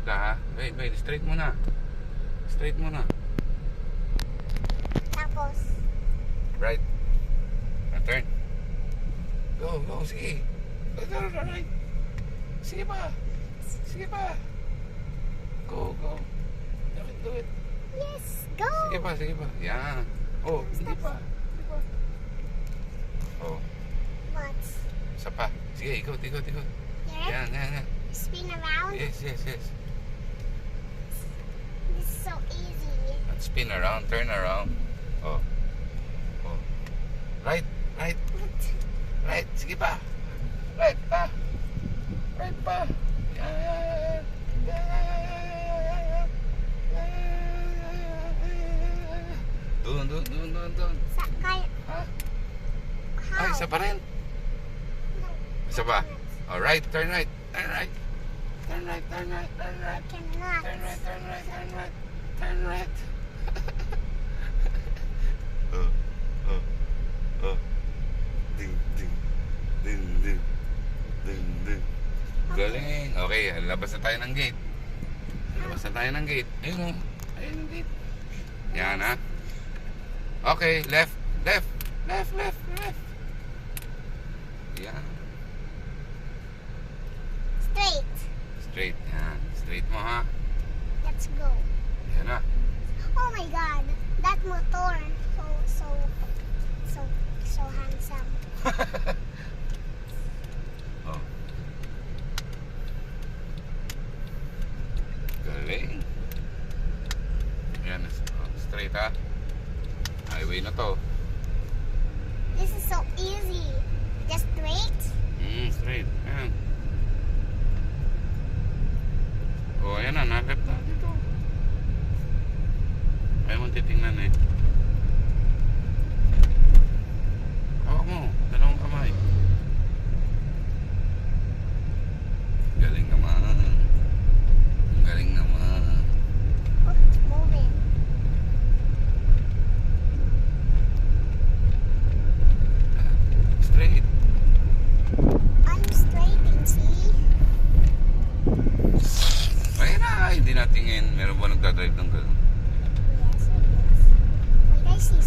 ka ha. Wait, straight muna. Straight muna. Tapos, Right. Turn. Go, sige. Right. Sige pa. Sige pa. Go. Do it. yes, go! Sige pa. Yan. Oh, hindi pa. Oh, What? isa pa. Sige, ikot. Here? Yan. Spin around? Yes. This is so easy. And spin around, turn around. Oh. Right. What? Sige pa. Right pa. Yan. Doon. Sa kaya... Ha? How? Ay, isa pa rin. No, Isa pa. I All right, turn right. cannot. Turn right. Ding. Galing. Okay, labas na tayo ng gate. Ayun o. Ayun ang gate. Yan ha. Okay, left. Yan. Straight. Yan. Straight mo ha. Let's go. Yan na. Oh my God, that motor, so handsome. Oh. Galing. Yan. Straight ha. Highway na to. This is so easy. Just straight. Straight. Ayan. Oh, ayan na. Nalap na dito. Ayaw mong titingnan eh.